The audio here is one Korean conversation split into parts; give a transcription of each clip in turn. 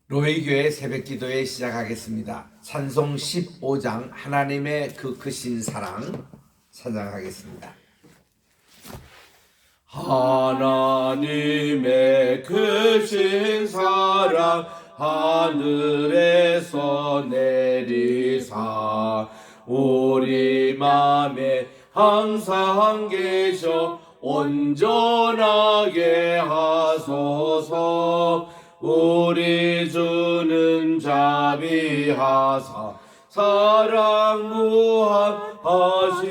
로이교회 새벽기도회 시작하겠습니다. 찬송 15장 하나님의 그 크신 사랑 찬양하겠습니다. 하나님의 크신 사랑 하늘에서 내리사 우리 맘에 항상 계셔 온전하게 하소서. 우리 주는 자비하사 사랑 무한하시니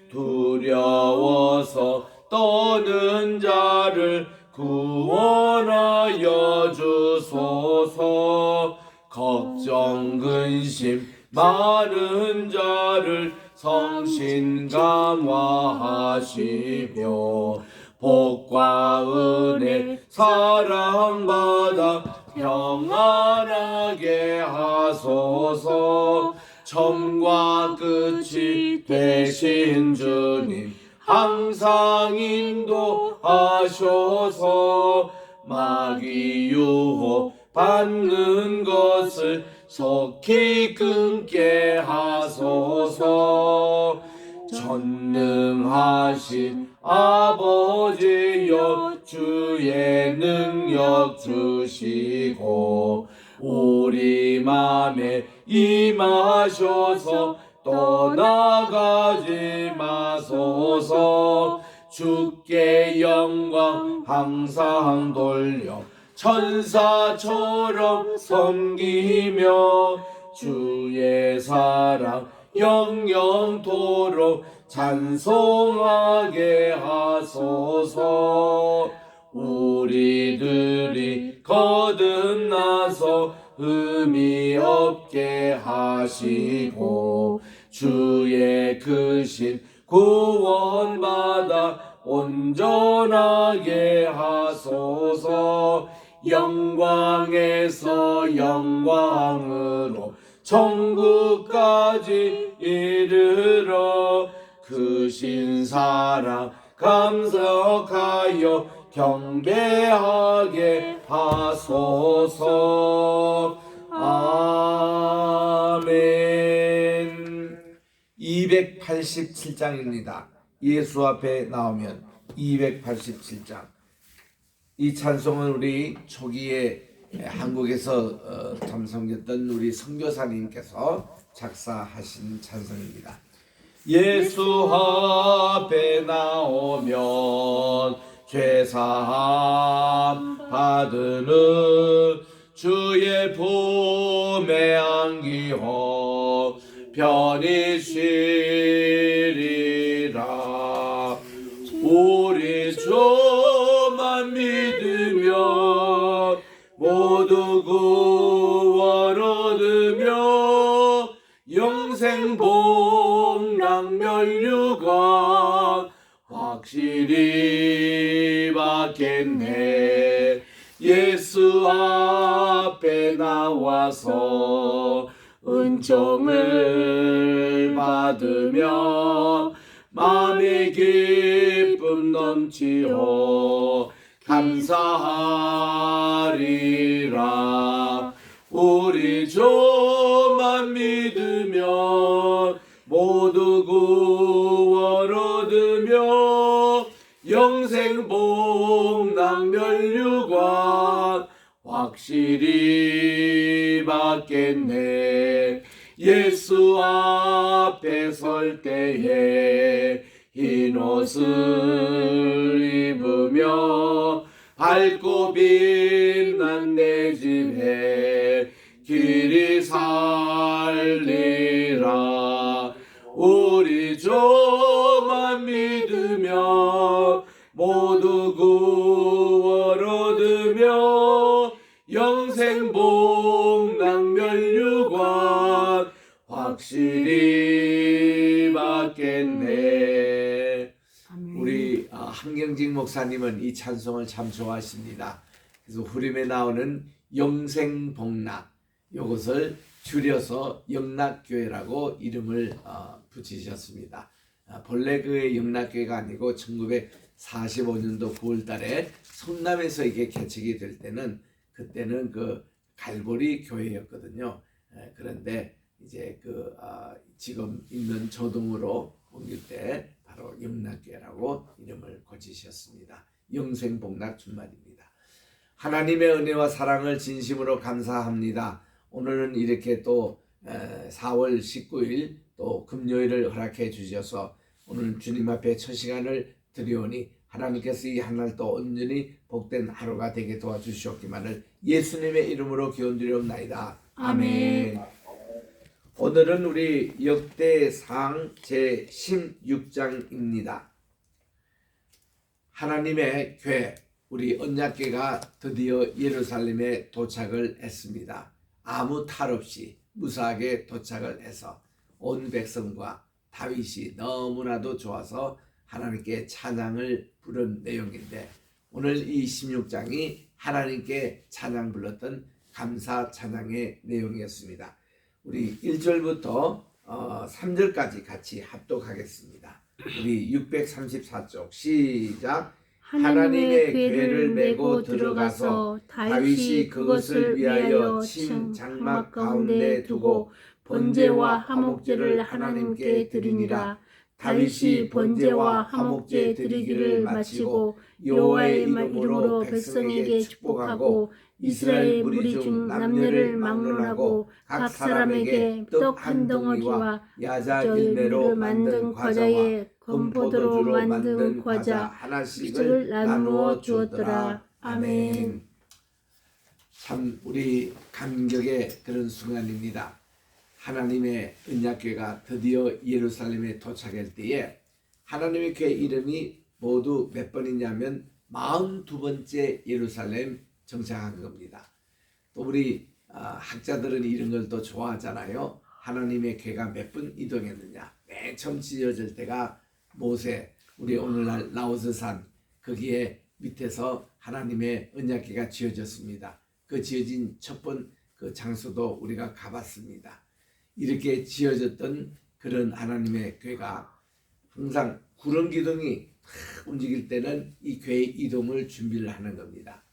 두려워서 떠는 자를 구원하여 주소서. 걱정 근심 많은 자를 성신 강화하시며 복과 은혜 사랑받아 평안하게 하소서. 처음과 끝이 되신 주님 항상 인도하셔서 마귀 유혹 받는 것을 속히 끊게 하소서. 전능하신 아버지여 주의 능력 주시고 우리 맘에 임하셔서 떠나가지 마소서. 주께 영광 항상 돌려 천사처럼 섬기며 주의 사랑 영영토록 찬송하게 하소서. 우리들이 거듭나서 의미 없게 하시고 주의 크신 구원받아 온전하게 하소서. 영광에서 영광으로 천국까지 이르러 크신 사랑 감사하여 경배하게 하소서. 아멘. 287장입니다. 예수 앞에 나오면 287장. 이 찬송은 우리 초기에 한국에서 참석했던 우리 선교사님께서 작사하신 찬송입니다. 예수 앞에 나오면 죄사함 받으는 주의 품에 안기어 편히 쉬리라. 우리 주만 믿으면 모두 구원 얻으며 영생 복락 멸류관 확실히 받겠네. 예수 앞에 나와서 은총을 받으며 마음의 기쁨 넘치어 감사하리라. 우리 주만 믿으면 모두 구원 얻으며 영생 복락 멸류관 확실히 받겠네. 예수 앞에 설 때에 흰 옷을 입으며 밝고 빛난 내 집에 길이 살리라. 우리 주만 믿으며 모두 구원 얻으며 영생 복락 멸류관 확실히 받겠네. 우리 한경직 목사님은 이 찬송을 참 좋아하십니다. 그래서 후림에 나오는 영생복락, 이것을 줄여서 영락교회라고 이름을 붙이셨습니다. 본래 그 영락교회가 아니고 1945년도 9월 달에 성남에서 이게 개척이 될 때는 그때는 그 갈보리 교회였거든요. 그런데 이제 지금 있는 저동으로 옮길 때 바로 영락교회라고 이름을 고치셨습니다. 영생복락 주말입니다. 하나님의 은혜와 사랑을 진심으로 감사합니다. 오늘은 이렇게 또 4월 19일 또 금요일을 허락해 주셔서 오늘 주님 앞에 첫 시간을 드리오니 하나님께서 이 한 날 또 온전히 복된 하루가 되게 도와주시옵기만을 예수님의 이름으로 기원드리옵나이다. 아멘. 오늘은 우리 역대상 제16장입니다. 하나님의 교회, 우리 언약궤가 드디어 예루살렘에 도착을 했습니다. 아무 탈 없이 무사하게 도착을 해서 온 백성과 다윗이 너무나도 좋아서 하나님께 찬양을 부른 내용인데, 오늘 이 16장이 하나님께 찬양 불렀던 감사 찬양의 내용이었습니다. 우리 1절부터 3절까지 같이 합독하겠습니다. 우리 634쪽 시작. 하나님의 궤를 메고 들어가서 다윗이 그것을 위하여 친 장막 가운데 두고 번제와 화목제를 하나님께 드리니라. 다윗이 번제와 화목제 드리기를 마치고 여호와의 이름으로 백성에게 축복하고 이스라엘 무리 중 남녀를 막론하고 각 사람에게 떡 한 덩어리와 야자 일매로 만든 과자에 건포도로 만든 과자 하나씩을 나누어 주었더라. 아멘. 참 우리 감격의 그런 순간입니다. 하나님의 언약궤가 드디어 예루살렘에 도착할 때에 하나님의 교회 이름이 모두 몇 번이냐면 42번째 예루살렘 정착한 겁니다. 또 우리 학자들은 이런 걸 또 좋아하잖아요. 하나님의 궤가 몇 번 이동했느냐. 맨 처음 지어질 때가 모세, 우리 오늘날 라오스산 거기에 밑에서 하나님의 언약궤가 지어졌습니다. 그 지어진 첫 번 그 장소도 우리가 가봤습니다. 이렇게 지어졌던 그런 하나님의 궤가 항상 구름 기둥이 움직일 때는 이 궤의 이동을 준비를 하는 겁니다.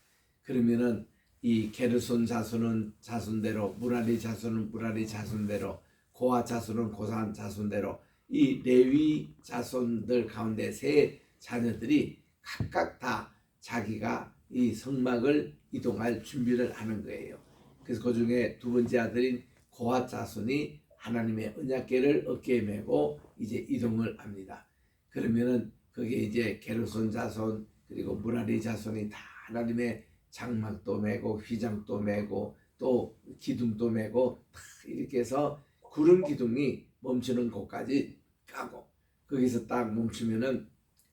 그러면은 이 게르손 자손은 자손대로, 무라리 자손은 무라리 자손대로, 고아 자손은 고사 자손대로 이 레위 자손들 가운데 세 자녀들이 각각 다 자기가 이 성막을 이동할 준비를 하는 거예요. 그래서 그 중에 두 번째 아들인 고아 자손이 하나님의 언약궤를 어깨에 메고 이제 이동을 합니다. 그러면은 거기에 이제 게르손 자손 그리고 무라리 자손이 다 하나님의 장막도 메고 휘장도 메고 또 기둥도 메고 다 이렇게 해서 구름 기둥이 멈추는 곳까지 가고 거기서 딱 멈추면은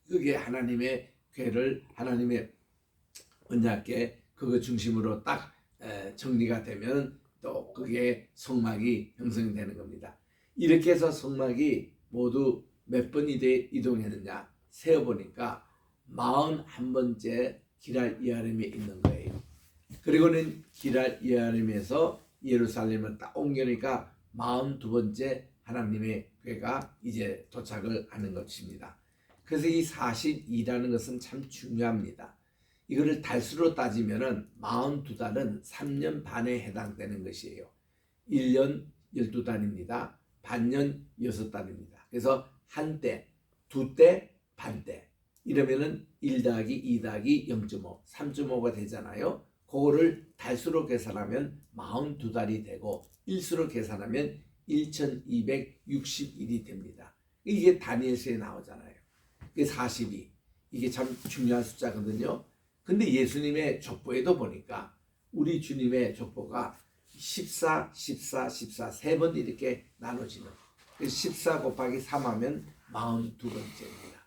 그게 하나님의 궤를 하나님의 언약궤 그거 중심으로 딱 정리가 되면 또 그게 성막이 형성이 되는 겁니다. 이렇게 해서 성막이 모두 몇 번 이동했느냐 세어보니까 41번째 기랄 이아림에 있는 거예요. 그리고는 기랄 이아림에서 예루살렘을 딱 옮기니까 42번째 하나님의 궤가 이제 도착을 하는 것입니다. 그래서 이 42라는 것은 참 중요합니다. 이거를 달수로 따지면은 42달은 3년 반에 해당되는 것이에요. 1년 12달입니다. 반년 6달입니다. 그래서 한 때, 두 때, 반 때. 이러면은 1 더하기 2 더하기 0.5, 3.5가 되잖아요. 그거를 달수로 계산하면 42달이 되고 일수로 계산하면 1260일이 됩니다. 이게 다니엘서에 나오잖아요. 이게 42. 이게 참 중요한 숫자거든요. 근데 예수님의 족보에도 보니까 우리 주님의 족보가 14, 14, 14 세 번 이렇게 나눠지는 14 곱하기 3 하면 42번째입니다.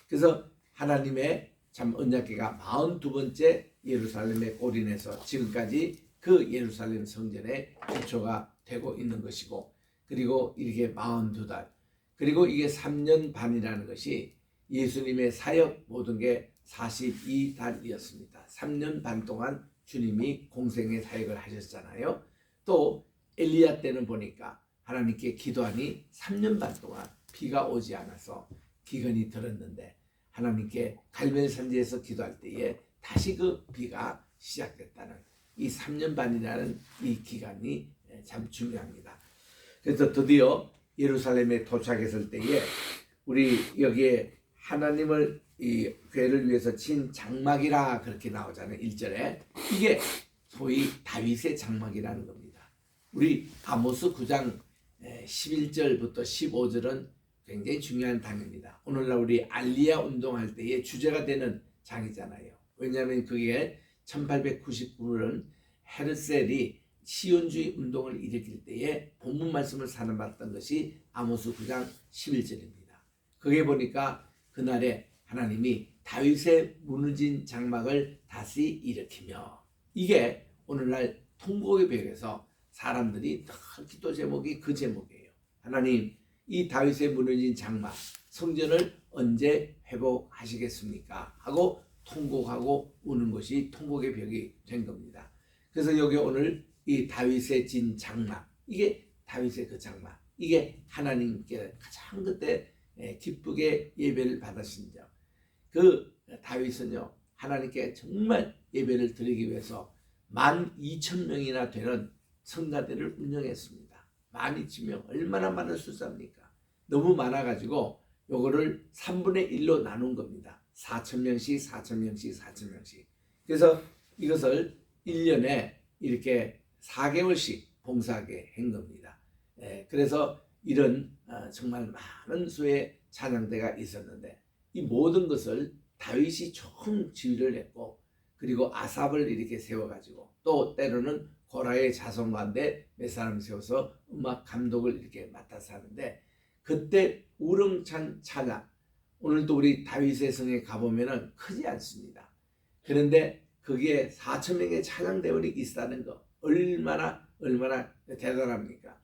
그래서 하나님의 참 언약궤가 42번째 예루살렘에 올인해서 지금까지 그 예루살렘 성전의 기초가 되고 있는 것이고 그리고 이렇게 42달 그리고 이게 3년 반이라는 것이 예수님의 사역 모든 게 42달이었습니다. 3년 반 동안 주님이 공생의 사역을 하셨잖아요. 또 엘리야 때는 보니까 하나님께 기도하니 3년 반 동안 비가 오지 않아서 기근이 들었는데 하나님께 갈멜 산지에서 기도할 때에 다시 그 비가 시작됐다는 이 3년 반이라는 이 기간이 참 중요합니다. 그래서 드디어 예루살렘에 도착했을 때에 우리 여기에 하나님을 이 교회를 위해서 친 장막이라 그렇게 나오잖아요. 1절에. 이게 소위 다윗의 장막이라는 겁니다. 우리 아모스 9장 11절부터 15절은 굉장히 중요한 단입니다. 오늘날 우리 알리야 운동할 때의 주제가 되는 장이잖아요. 왜냐하면 그게 1899년 헤르셀이 시온주의 운동을 일으킬 때에 본문 말씀을 사는받았던 것이 아모스 9장 11절입니다. 거기에 보니까 그날에 하나님이 다윗의 무너진 장막을 다시 일으키며, 이게 오늘날 통곡의 벽에서 사람들이 늘 기도 제목이 그 제목이에요. 하나님, 이 다윗의 무너진 장막 성전을 언제 회복하시겠습니까? 하고 통곡하고 우는 것이 통곡의 벽이 된 겁니다. 그래서 여기 오늘 이 다윗의 진 장막, 이게 다윗의 그 장막, 이게 하나님께 가장 그때 기쁘게 예배를 받으신 점. 그 다윗은요, 하나님께 정말 예배를 드리기 위해서 12,000명이나 되는 성가대를 운영했습니다. 12,000명, 얼마나 많은 숫자입니까? 너무 많아가지고 요거를 3분의 1로 나눈 겁니다. 4,000명씩 4,000명씩 4,000명씩. 그래서 이것을 1년에 이렇게 4개월씩 봉사하게 한 겁니다. 그래서 이런 정말 많은 수의 찬양대가 있었는데, 이 모든 것을 다윗이 처음 지휘를 했고, 그리고 아삽을 이렇게 세워가지고, 또 때로는 고라의 자손 가운데 몇 사람 세워서 음악 감독을 이렇게 맡아서 하는데, 그때 우렁찬 찬양, 오늘도 우리 다윗의 성에 가보면은 크지 않습니다. 그런데 거기에 4,000명의 찬양대원이 있다는 거 얼마나 대단합니까?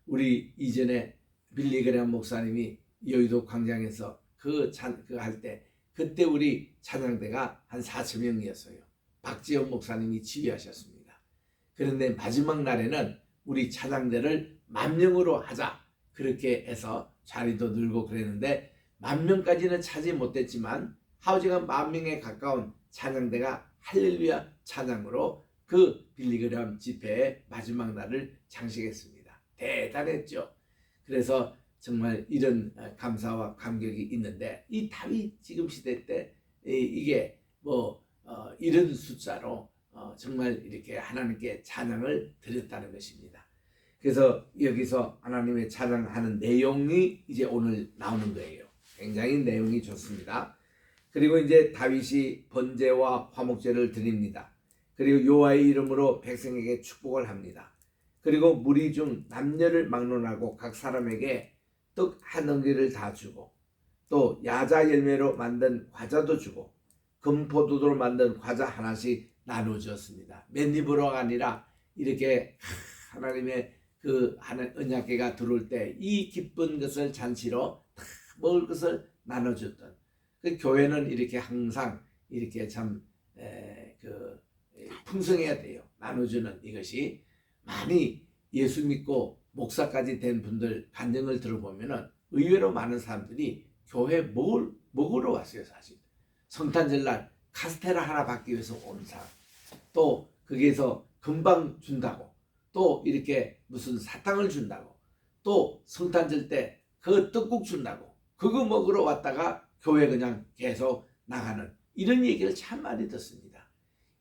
우리 이전에 빌리그레암 목사님이 여의도 광장에서 그거 할 때, 그때 우리 찬양대가 한 4,000명이었어요. 박지원 목사님이 지휘하셨습니다. 그런데 마지막 날에는 우리 찬양대를 10,000명으로 하자, 그렇게 해서 자리도 늘고 그랬는데 10,000명까지는 차지 못했지만 하우징한 10,000명에 가까운 찬양대가 할렐루야 찬양으로 그 빌리그레암 집회의 마지막 날을 장식했습니다. 대단했죠. 그래서 정말 이런 감사와 감격이 있는데, 이 다윗 지금 시대 때 이게 이런 숫자로 정말 이렇게 하나님께 찬양을 드렸다는 것입니다. 그래서 여기서 하나님의 찬양하는 내용이 이제 오늘 나오는 거예요. 굉장히 내용이 좋습니다. 그리고 이제 다윗이 번제와 화목제를 드립니다. 그리고 여호와의 이름으로 백성에게 축복을 합니다. 그리고 무리 중 남녀를 막론하고 각 사람에게 떡 한 덩이를 다 주고, 또 야자 열매로 만든 과자도 주고, 금포도로 만든 과자 하나씩 나눠 주었습니다. 맨입으로가 아니라 이렇게 하나님의 그 언약궤가 들어올 때 이 기쁜 것을 잔치로 다 먹을 것을 나눠줬던, 그 교회는 이렇게 항상 이렇게 참 풍성해야 돼요. 나눠주는 이것이. 많이 예수 믿고 목사까지 된 분들 간증을 들어보면은 의외로 많은 사람들이 교회 먹으러 왔어요. 사실 성탄절날 카스테라 하나 받기 위해서 온 사람, 또 거기에서 금방 준다고, 또 이렇게 무슨 사탕을 준다고, 또 성탄절 때 그 떡국 준다고, 그거 먹으러 왔다가 교회 그냥 계속 나가는, 이런 얘기를 참 많이 듣습니다.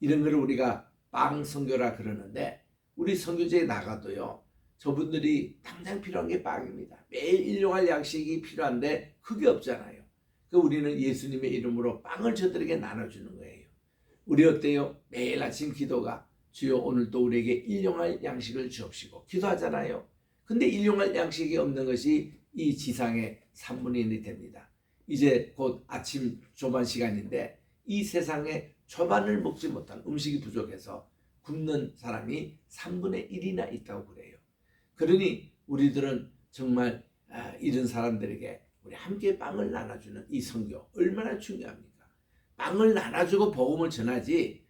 이런 걸 우리가 빵 선교라 그러는데, 우리 선교제에 나가도요, 저분들이 당장 필요한 게 빵입니다. 매일 일용할 양식이 필요한데 그게 없잖아요. 그 우리는 예수님의 이름으로 빵을 저들에게 나눠주는 거예요. 우리 어때요? 매일 아침 기도가 주여 오늘도 우리에게 일용할 양식을 주옵시고 기도하잖아요. 근데 일용할 양식이 없는 것이 이 지상의 3분의 1이 됩니다. 이제 곧 아침 조반 시간인데 이 세상에 초반을 먹지 못한 음식이 부족해서 굶는 사람이 3분의 1이나 있다고 그래요. 그러니 우리들은 정말 이런 사람들에게 우리 함께 빵을 나눠주는 이 선교 얼마나 중요합니까? 빵을 나눠주고 복음을 전하지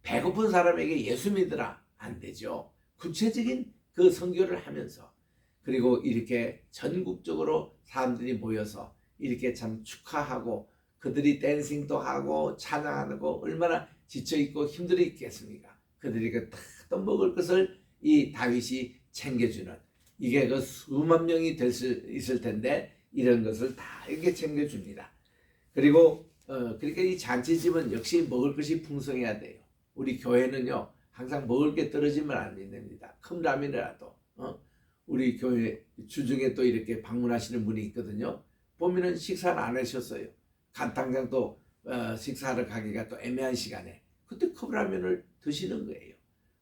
배고픈 사람에게 예수 믿으라 안 되죠. 구체적인 그 선교를 하면서, 그리고 이렇게 전국적으로 사람들이 모여서 이렇게 참 축하하고 그들이 댄싱도 하고 찬양하고 얼마나 지쳐있고 힘들어 있겠습니까? 그들이 또 먹을 것을 이 다윗이 챙겨주는, 이게 그 수만 명이 될 수 있을 텐데 이런 것을 다 이렇게 챙겨줍니다. 그리고 그러니까 이 잔치집은 역시 먹을 것이 풍성해야 돼요. 우리 교회는요 항상 먹을 게 떨어지면 안 됩니다. 컵라면이라도 우리 교회 주중에 또 이렇게 방문하시는 분이 있거든요. 보면은 식사를 안 하셨어요. 당장 또 식사를 가기가 또 애매한 시간에 그때 컵라면을 드시는 거예요.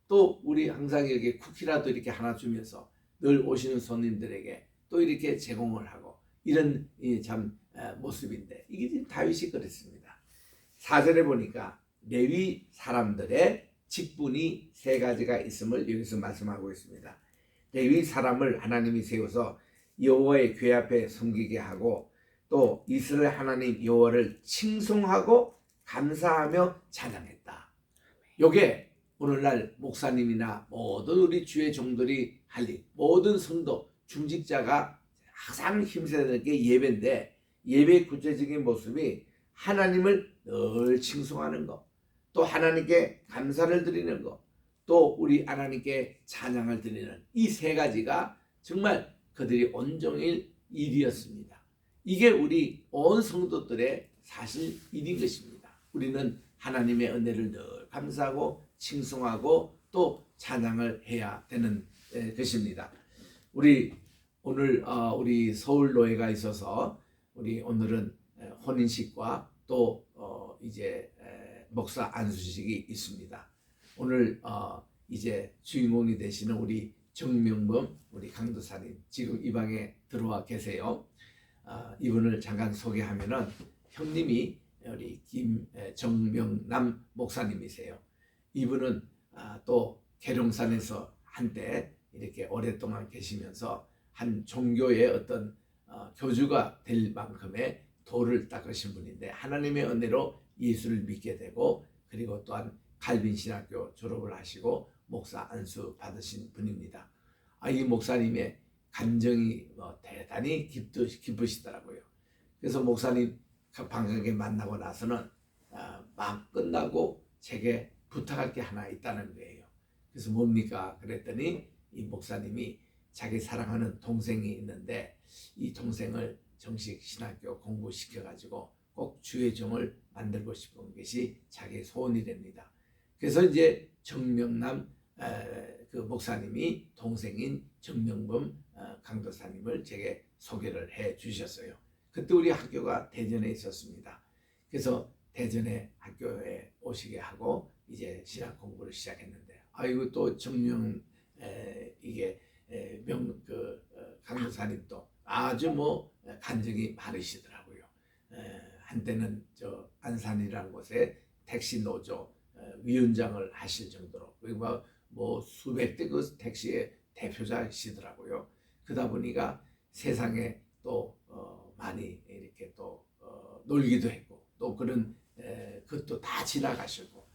또 우리 항상 여기 쿠키라도 이렇게 하나 주면서 늘 오시는 손님들에게 또 이렇게 제공을 하고 이런 참 모습인데 이게 다윗이 그랬습니다. 4절에 보니까 레위 사람들의 직분이 세 가지가 있음을 여기서 말씀하고 있습니다. 레위 사람을 하나님이 세워서 여호와의 궤 앞에 섬기게 하고 또 이스라엘 하나님 여호와를 칭송하고 감사하며 찬양했다. 요게 오늘날 목사님이나 모든 우리 주의 종들이 할 일, 모든 성도, 중직자가 항상 힘써야 되는 게 예배인데, 예배의 구체적인 모습이 하나님을 늘 칭송하는 것, 또 하나님께 감사를 드리는 것, 또 우리 하나님께 찬양을 드리는 이 세 가지가 정말 그들이 온종일 일이었습니다. 이게 우리 온 성도들의 사실 일인 것입니다. 우리는 하나님의 은혜를 늘 감사하고 칭송하고 또 찬양을 해야 되는 것입니다. 우리 오늘 우리 서울 노예가 있어서 우리 오늘은 혼인식과 또 이제 목사 안수식이 있습니다. 오늘 이제 주인공이 되시는 우리 정명범 우리 강도사님 지금 이 방에 들어와 계세요. 이분을 잠깐 소개하면은 형님이 우리 정명남 목사님이세요. 이분은 또 계룡산에서 한때 이렇게 오랫동안 계시면서 한 종교의 어떤 교주가 될 만큼의 도를 닦으신 분인데 하나님의 은혜로 예수를 믿게 되고 그리고 또한 갈빈신학교 졸업을 하시고 목사 안수 받으신 분입니다. 이 목사님의 감정이 대단히 기쁘시더라고요. 그래서 목사님 방학에 만나고 나서는 막 끝나고 제게 부탁할 게 하나 있다는 거예요. 그래서 뭡니까? 그랬더니 이 목사님이 자기 사랑하는 동생이 있는데 이 동생을 정식 신학교 공부시켜가지고 꼭 주의 종을 만들고 싶은 것이 자기의 소원이랍니다. 그래서 이제 정명남 그 목사님이 동생인 정명범 강도사님을 제게 소개를 해 주셨어요. 그때 우리 학교가 대전에 있었습니다. 그래서 대전에 학교에 오시게 하고 이제 신학 공부를 시작했는데 아이고 또 정명 이게 강도사님도 아주 간증이 많으시더라고요. 한때는 저 안산이라는 곳에 택시 노조 위원장을 하실 정도로 그리고 뭐 수백 대 그 택시의 대표자시더라고요. 그러다 보니까 세상에 또 많이 이렇게 또 놀기도 했고 또 그런 그것도 다 지나가시고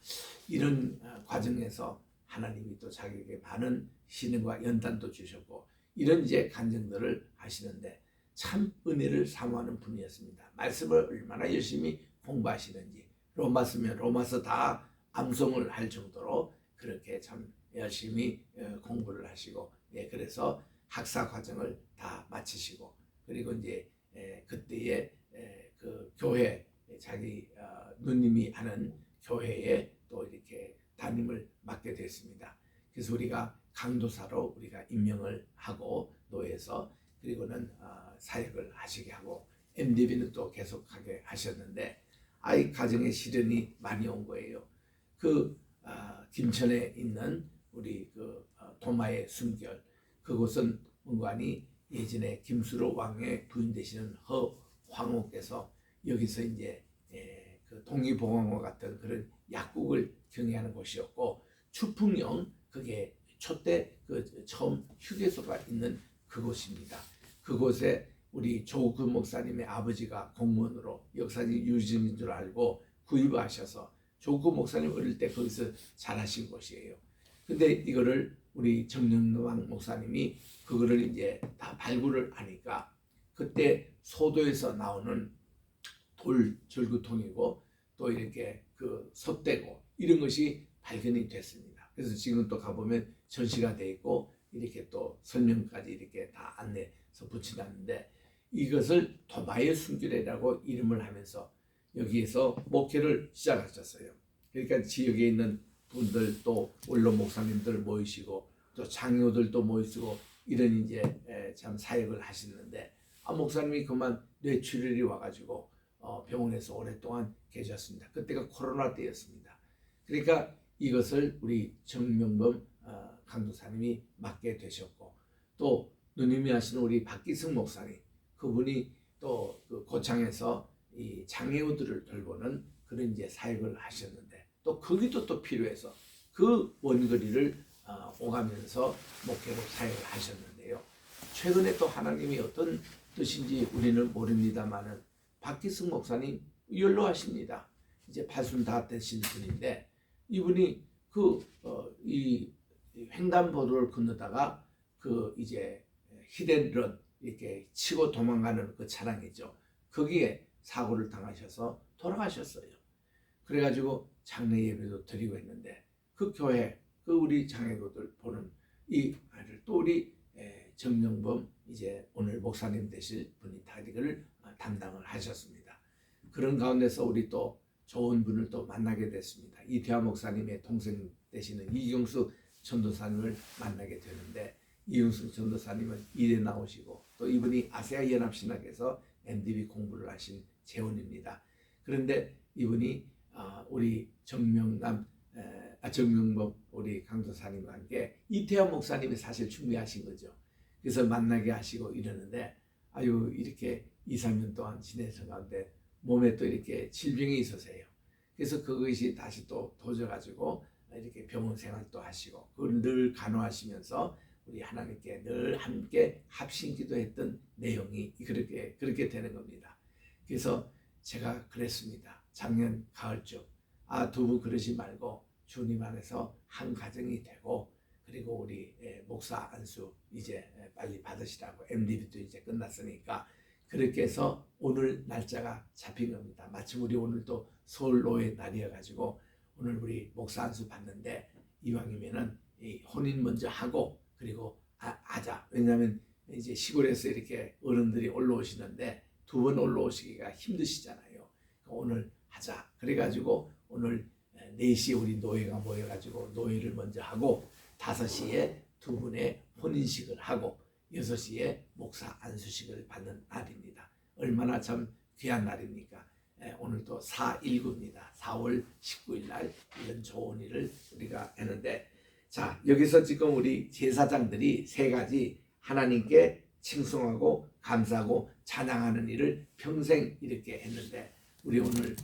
이런 과정에서 하나님이 또 자기에게 많은 신앙과 연단도 주셨고 이런 이제 간증들을 하시는데 참 은혜를 사모하는 분이었습니다. 말씀을 얼마나 열심히 공부하시는지 로마서면 로마서 다 암송을 할 정도로 그렇게 참 열심히 공부를 하시고 그래서 학사 과정을 다 마치시고 그리고 이제 그때의 그 교회 자기 누님이 하는 교회에 또 이렇게 담임을 맡게 됐습니다. 그래서 우리가 강도사로 우리가 임명을 하고 노예에서 그리고는 사역을 하시게 하고 MDB는 또 계속하게 하셨는데 이 가정에 시련이 많이 온 거예요. 그 김천에 있는 우리 그 도마의 숨결 그곳은 문관이 예전에 김수로 왕의 부인 되시는 허황후께서 여기서 이제 그 독립봉황과 같은 그런 약국을 경영하는 곳이었고 추풍령 그게 초대 그 처음 휴게소가 있는 그곳입니다. 그곳에 우리 조국 목사님의 아버지가 공무원으로 역사적인 유지인 줄 알고 구입하셔서 조국 목사님 어릴 때 거기서 자라신 곳이에요. 근데 이거를 우리 정영남 목사님이 그거를 이제 다 발굴을 하니까 그때 소도에서 나오는 돌 절구통이고 또 이렇게 그 솥대고 이런 것이 발견이 됐습니다. 그래서 지금 또 가보면 전시가 돼 있고 이렇게 또 설명까지 이렇게 다 안내서 붙여놨는데, 이것을 도마의 순교회라고 이름을 하면서 여기에서 목회를 시작하셨어요. 그러니까 지역에 있는 분들, 또 원로 목사님들 모이시고 또 장로들도 모이시고 이런 이제 참 사역을 하시는데, 목사님이 그만 뇌출혈이 와가지고 병원에서 오랫동안 계셨습니다. 그때가 코로나 때였습니다. 그러니까 이것을 우리 정명범 강도사님이 맡게 되셨고, 또 누님이 하시는 우리 박기승 목사님, 그분이 또 그 고창에서 이 장애우들을 돌보는 그런 이제 사역을 하셨는데, 또 거기도 또 필요해서 그 원거리를 오가면서 목회로 사역을 하셨는데요. 최근에 또 하나님이 어떤 뜻인지 우리는 모릅니다만은 박기승 목사님 연로하십니다. 이제 80다 되신 분인데, 이분이 이 횡단보도를 건너다가 그 이제 히든런 이렇게 치고 도망가는 그 차량이죠. 거기에 사고를 당하셔서 돌아가셨어요. 그래가지고 장례 예배도 드리고 했는데, 그 교회 그 우리 장애도들 보는 이 아이를 또 우리 정명범 이제 오늘 목사님 되실 분이 다 이걸 담당을 하셨습니다. 그런 가운데서 우리 또 좋은 분을 또 만나게 됐습니다. 이태화 목사님의 동생 되시는 이경수 전도사님을 만나게 되는데, 이경수 전도사님은 일에 나오시고 또 이분이 아세아 연합신학에서 MDB 공부를 하신 재원입니다. 그런데 이분이 우리 정명범 우리 강도사님과 함께 이태화 목사님이 사실 준비하신 거죠. 그래서 만나게 하시고 이러는데, 이렇게 2, 3년 동안 지내서 가운데 몸에 또 이렇게 질병이 있으세요. 그래서 그것이 다시 또 도져가지고 이렇게 병원 생활도 하시고 그걸 늘 간호하시면서 우리 하나님께 늘 함께 합심 기도했던 내용이 그렇게 되는 겁니다. 그래서 제가 그랬습니다. 작년 가을쯤 두 분 그러지 말고 주님 안에서 한 가정이 되고, 그리고 우리 목사 안수 이제 빨리 받으시라고, MDB도 이제 끝났으니까 그렇게 해서 오늘 날짜가 잡힌 겁니다. 마침 우리 오늘 또 서울 노예 날이어가지고 오늘 우리 목사 안수 받는데, 이왕이면은 이 혼인 먼저 하고 그리고 하자. 왜냐하면 이제 시골에서 이렇게 어른들이 올라오시는데 두 번 올라오시기가 힘드시잖아요. 오늘 하자. 그래가지고 오늘 4시에 우리 노예가 모여가지고 노예를 먼저 하고 5시에 두 분의 혼인식을 하고 6시에 목사 안수식을 받는 날입니다. 얼마나 참 귀한 날입니까? 오늘도 4.19입니다. 4월 19일 날 이런 좋은 일을 우리가 했는데, 자, 여기서 지금 우리 제사장들이 3가지 하나님께 칭송하고 감사하고 찬양하는 일을 평생 이렇게 했는데, 우리 오늘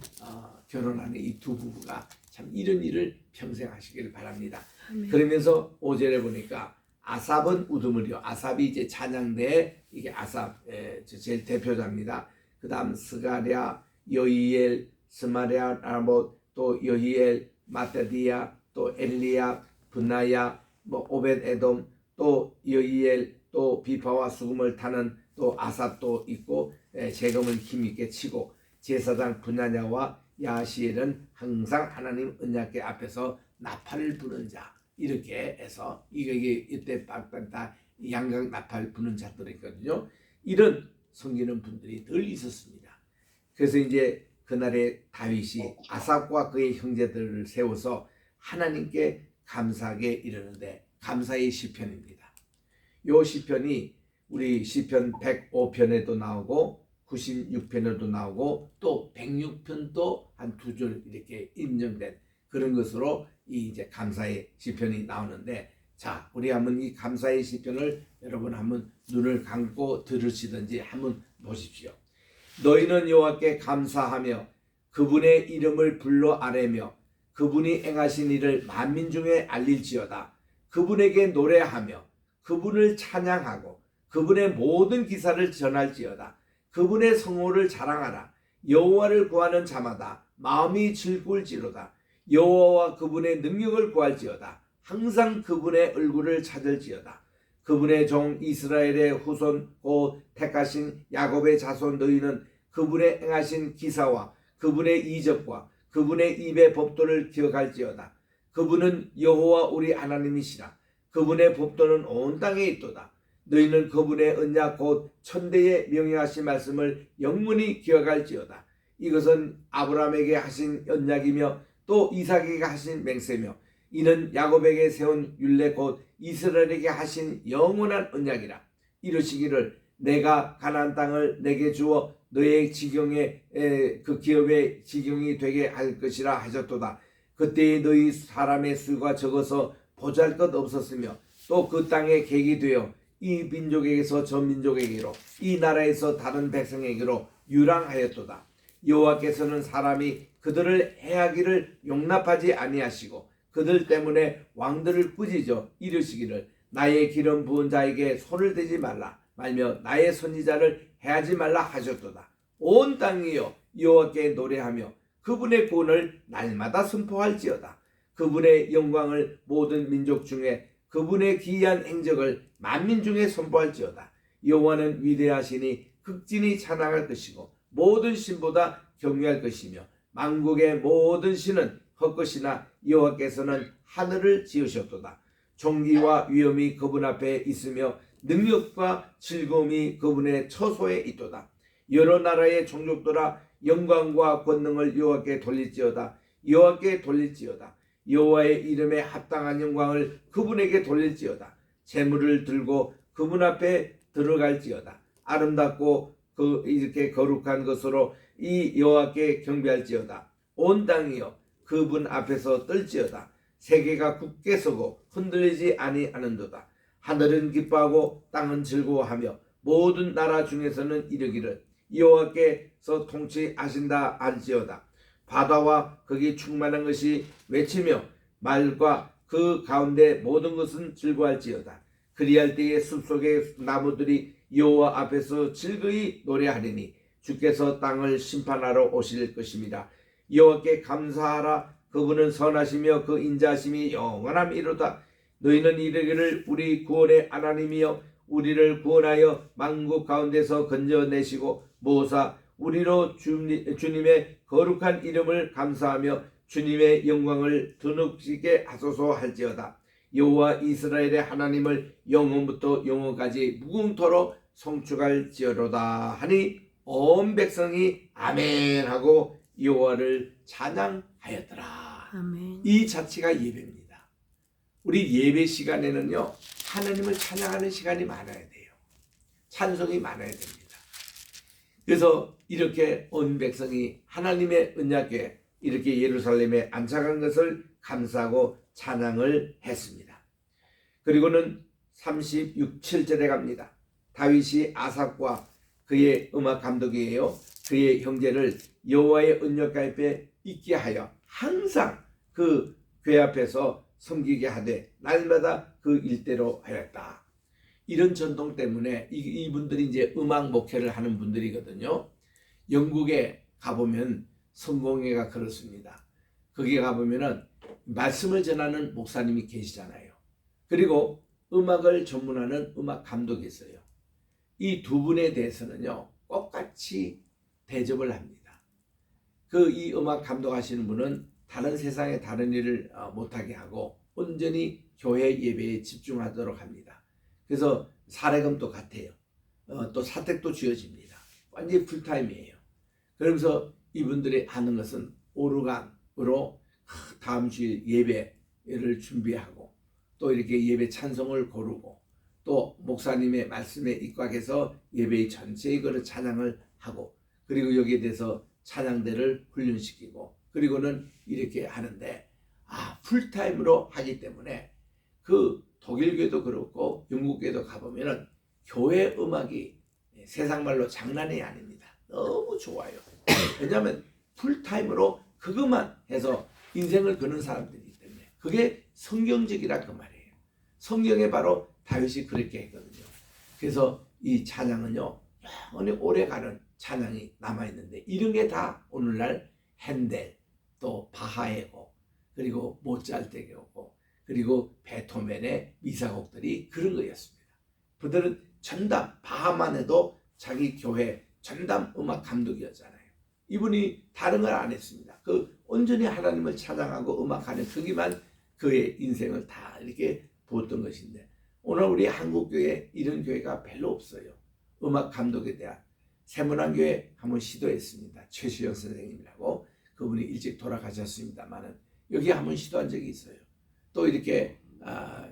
결혼하는 이 두 부부가 참 이런 일을 평생 하시기를 바랍니다. 그러면서 5절에 보니까 아삽은 우두머리요. 아삽이 이제 찬양대에 이게 아삽 제일 대표자입니다. 그 다음 스가랴, 여히엘, 스마랴, 라못, 또 여히엘, 마따디아, 또 엘리야, 분나야, 오벳 에돔, 또 여히엘, 또 비파와 수금을 타는 또 아삽도 있고, 재금을 힘있게 치고, 제사장 분야냐와 야시엘은 항상 하나님 언약궤 앞에서 나팔을 부는 자, 이렇게 해서 이게 이때 다 양각 나팔 부는 자들이 있거든요. 이런 섬기는 분들이 늘 있었습니다. 그래서 이제 그날에 다윗이 아삽과 그의 형제들을 세워서 하나님께 감사하게 이르는데, 감사의 시편입니다. 이 시편이 우리 시편 105편에도 나오고 96편에도 나오고 또 106편도 한 2절 이렇게 인정된 그런 것으로 이 이제 감사의 시편이 나오는데, 자, 우리 한번 이 감사의 시편을 여러분 한번 눈을 감고 들으시든지 한번 보십시오. 너희는 여호와께 감사하며 그분의 이름을 불러 아뢰며 그분이 행하신 일을 만민 중에 알릴지어다. 그분에게 노래하며 그분을 찬양하고 그분의 모든 기사를 전할지어다. 그분의 성호를 자랑하라. 여호와를 구하는 자마다 마음이 즐거울지로다. 여호와와 그분의 능력을 구할지어다. 항상 그분의 얼굴을 찾을지어다. 그분의 종 이스라엘의 후손 곧 택하신 야곱의 자손 너희는 그분의 행하신 기사와 그분의 이적과 그분의 입의 법도를 기억할지어다. 그분은 여호와 우리 하나님이시라. 그분의 법도는 온 땅에 있도다. 너희는 그분의 언약 곧 천대에 명령하신 말씀을 영원히 기억할지어다. 이것은 아브라함에게 하신 언약이며 또 이삭에게 하신 맹세며 이는 야곱에게 세운 율례 곧 이스라엘에게 하신 영원한 언약이라. 이르시기를 내가 가나안 땅을 내게 주어 너의 지경에 그 기업의 지경이 되게 할 것이라 하셨도다. 그때에 너희 사람의 수가 적어서 보잘것 없었으며 또 그 땅에 객이 되어 이 민족에게서 저 민족에게로 이 나라에서 다른 백성에게로 유랑하였도다. 여호와께서는 사람이 그들을 해하기를 용납하지 아니하시고 그들 때문에 왕들을 꾸짖어 이르시기를 나의 기름 부은 자에게 손을 대지 말라 말며 나의 선지자를 해하지 말라 하셨도다. 온 땅이여 여호와께 노래하며 그분의 구원을 날마다 선포할지어다. 그분의 영광을 모든 민족 중에 그분의 기이한 행적을 만민 중에 선포할지어다. 여호와는 위대하시니 극진히 찬양할 것이고 모든 신보다 경외할 것이며 만국의 모든 신은 헛것이나 여호와께서는 하늘을 지으셨도다. 존귀와 위엄이 그분 앞에 있으며 능력과 즐거움이 그분의 처소에 있도다. 여러 나라의 종족들아 영광과 권능을 여호와께 돌릴지어다. 여호와께 돌릴지어다. 여호와의 이름에 합당한 영광을 그분에게 돌릴지어다. 재물을 들고 그분 앞에 들어갈지어다. 아름답고 이렇게 거룩한 것으로 이 여호와께 경배할지어다. 온 땅이여 그분 앞에서 떨지어다. 세계가 굳게 서고 흔들리지 아니하는도다. 하늘은 기뻐하고 땅은 즐거워하며 모든 나라 중에서는 이르기를 여호와께서 통치하신다 할지어다. 바다와 거기 충만한 것이 외치며 말과 그 가운데 모든 것은 즐거워할지어다. 그리할 때에 숲속의 나무들이 여호와 앞에서 즐거이 노래하리니 주께서 땅을 심판하러 오실 것입니다. 여호와께 감사하라. 그분은 선하시며 그 인자하심이 영원함이로다. 너희는 이르기를 우리 구원의 하나님이여 우리를 구원하여 만국 가운데서 건져내시고 모사 우리로 주님의 거룩한 이름을 감사하며 주님의 영광을 드높이게 하소서 할지어다. 여호와 이스라엘의 하나님을 영원부터 영원까지 무궁토록 송축할지어로다 하니 온 백성이 아멘 하고 여호와를 찬양하였더라. 아멘. 이 자체가 예배입니다. 우리 예배 시간에는요 하나님을 찬양하는 시간이 많아야 돼요. 찬송이 많아야 됩니다. 그래서 이렇게 온 백성이 하나님의 언약궤 이렇게 예루살렘에 안착한 것을 감사하고 찬양을 했습니다. 그리고는 7절에 갑니다. 다윗이 아삽과 그의 음악 감독이에요. 그의 형제를 여호와의 언약궤 앞에 있게 하여 항상 그 궤 앞에서 섬기게 하되 날마다 그 일대로 하였다. 이런 전통 때문에 이분들이 이제 음악 목회를 하는 분들이거든요. 영국에 가보면 성공회가 그렇습니다. 거기에 가보면은 말씀을 전하는 목사님이 계시잖아요. 그리고 음악을 전문하는 음악 감독이 있어요. 이 두 분에 대해서는요 똑같이 대접을 합니다. 이 음악 감독하시는 분은 다른 세상에 다른 일을 못하게 하고 온전히 교회 예배에 집중하도록 합니다. 그래서 사례금도 같아요. 또 사택도 쥐어집니다. 완전히 풀타임이에요. 그러면서 이분들이 하는 것은 오르간으로 다음 주일 예배를 준비하고 또 이렇게 예배 찬송을 고르고 또 목사님의 말씀에 입각해서 예배의 전체 이거를 찬양을 하고 그리고 여기에 대해서 찬양대를 훈련시키고 그리고는 이렇게 하는데 풀타임으로 하기 때문에 그 독일교도 그렇고 영국교도 가보면은 교회 음악이 세상 말로 장난이 아닙니다. 너무 좋아요. 왜냐하면 풀타임으로 그것만 해서 인생을 거는 사람들이기 때문에 그게 성경적이라 그 말이에요. 성경에 바로 다윗이 그렇게 했거든요. 그래서 이 찬양은요 영원히 오래가는 찬양이 남아있는데 이런 게 다 오늘날 핸델 또 바하의 곡 그리고 모차르트의 곡 그리고 베토벤의 미사곡들이 그런 거였습니다. 그들은 전담 바하만 해도 자기 교회 전담 음악 감독이었잖아요. 이분이 다른 걸 안 했습니다. 온전히 하나님을 찬양하고 음악하는 거기만 그의 인생을 다 이렇게 부었던 것인데, 오늘 우리 한국교회 이런 교회가 별로 없어요. 음악 감독에 대한 세문안교회 한번 시도했습니다. 최수영 선생님이라고, 그분이 일찍 돌아가셨습니다만은 여기 한번 시도한 적이 있어요. 또 이렇게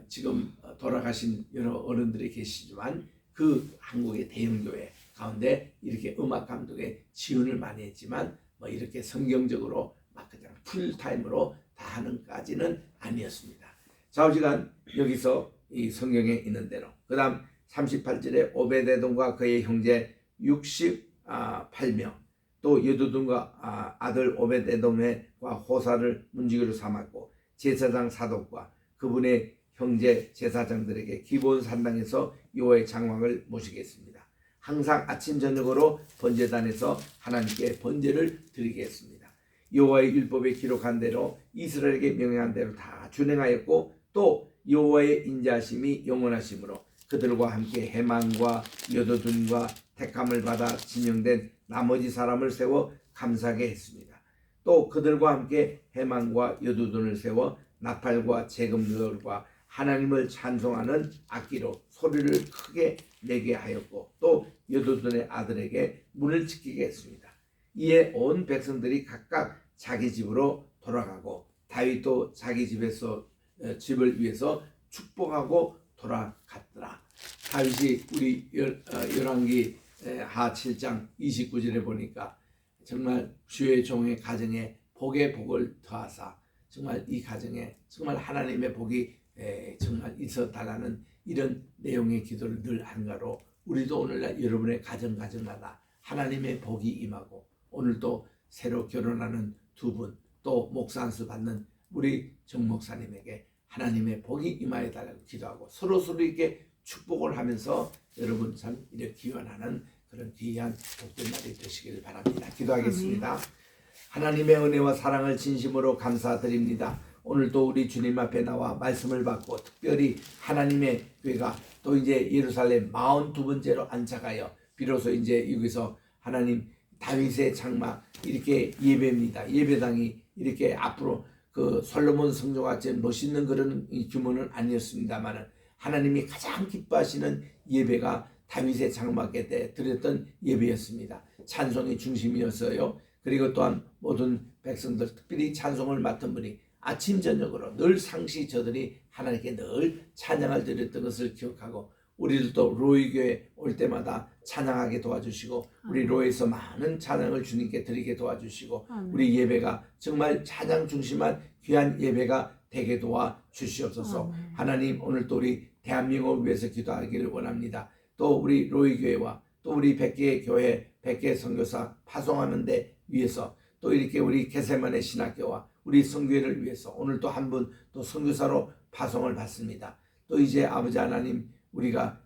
지금 돌아가신 여러 어른들이 계시지만 그 한국의 대형교회 가운데 이렇게 음악 감독에 지원을 많이 했지만 뭐 이렇게 성경적으로 막 그냥 풀타임으로 다 하는까지는 아니었습니다. 좌우지간 여기서 이 성경에 있는 대로, 그 다음 38절에 오베데돔과 그의 형제 68명, 또 여두둔과 아들 오베데돔과 호사를 문지기로 삼았고, 제사장 사독과 그분의 형제 제사장들에게 기본 산당에서 여호와의 장막을 모시겠습니다. 항상 아침 저녁으로 번제단에서 하나님께 번제를 드리겠습니다. 여호와의 율법에 기록한 대로 이스라엘에게 명령한 대로 다 준행하였고, 또 여호와의 인자하심이 영원하심으로 그들과 함께 해만과 여두둔과 택함을 받아 지명된 나머지 사람을 세워 감사하게 했습니다. 또 그들과 함께 해만과 여두둔을 세워 나팔과 재금들과 하나님을 찬송하는 악기로 소리를 크게 내게 하였고, 또 여두둔의 아들에게 문을 지키게 했습니다. 이에 온 백성들이 각각 자기 집으로 돌아가고, 다윗도 자기 집을 위해서 축복하고 돌아갔더라. 다윗이 우리 열왕기 하 7장 29절에 보니까 정말 주의 종의 가정에 복의 복을 더하사, 정말 이 가정에 정말 하나님의 복이 정말 있어 달라는 이런 내용의 기도를 늘 한가로, 우리도 오늘날 여러분의 가정마다 하나님의 복이 임하고, 오늘도 새로 결혼하는 두 분, 또 목사 안수 받는 우리 정 목사님에게 하나님의 복이 임하여 달라고 기도하고, 서로 이렇게 축복을 하면서 여러분 참 이렇게 기원하는 그런 귀한 복된 날이 되시기를 바랍니다. 기도하겠습니다. 하나님의 은혜와 사랑을 진심으로 감사드립니다. 오늘도 우리 주님 앞에 나와 말씀을 받고, 특별히 하나님의 교회가 또 이제 예루살렘 42번째로 안착하여 비로소 이제 여기서 하나님 다윗의 장막 이렇게 예배입니다. 예배당이 이렇게 앞으로 그 솔로몬 성전같이 멋있는 그런 규모는 아니었습니다만은 하나님이 가장 기뻐하시는 예배가 다윗의 장막에 대 드렸던 예배였습니다. 찬송이 중심이었어요. 그리고 또한 모든 백성들, 특별히 찬송을 맡은 분이 아침 저녁으로 늘 상시 저들이 하나님께 늘 찬양을 드렸던 것을 기억하고, 우리들도 로이교회 올 때마다 찬양하게 도와주시고, 우리 로이에서 많은 찬양을 주님께 드리게 도와주시고, 우리 예배가 정말 찬양 중심한 귀한 예배가 되게 도와주시옵소서. 하나님, 오늘도 우리 대한민국을 위해서 기도하기를 원합니다. 또 우리 로이교회와 또 우리 100개의 교회, 100개의 선교사 파송하는 데 위해서, 또 이렇게 우리 게세마네 신학교와 우리 선교회를 위해서 오늘 또 한 분 또 선교사로 파송을 받습니다. 또 이제 아버지 하나님, 우리가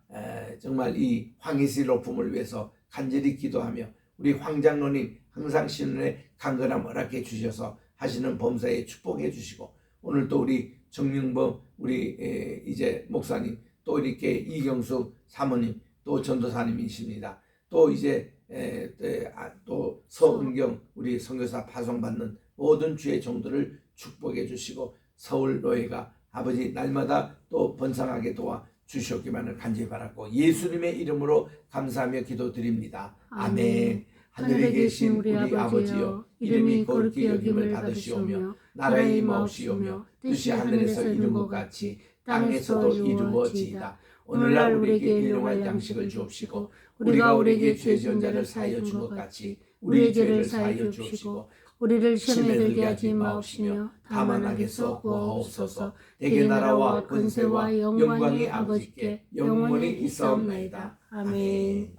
정말 이 황희시 로품을 위해서 간절히 기도하며, 우리 황장로님 항상 신원에 강건함 허락해 주셔서 하시는 범사에 축복해 주시고, 오늘 또 우리 정명범 우리 이제 목사님, 또 이렇게 이경숙 사모님, 또 전도사님이십니다. 또 이제 또 서은경 우리 선교사 파송받는 모든 주의 종들을 축복해 주시고, 서울 노예가 아버지 날마다 또 번성하게 도와 주시옵기만을 간절히 바랐고, 예수님의 이름으로 감사하며 기도드립니다. 아멘. 하늘에 계신 우리 아버지여, 이름이 거룩히 여김을 받으시오며 나라의 임하옵시오며 뜻이 하늘에서 이룬 것 같이 땅에서도 이루어지이다. 오늘날 우리에게 일용할 양식을 주옵시고, 우리가 우리에게 죄 지은 자를 사하여 준 것 같이 우리의 죄를 사하여 주옵시고, 우리를 시험에 들게 하지 마옵시며 다만 악에서 구하옵소서. 대개 나라와 권세와 영광이 아버지께 영원히 있사옵나이다. 아멘.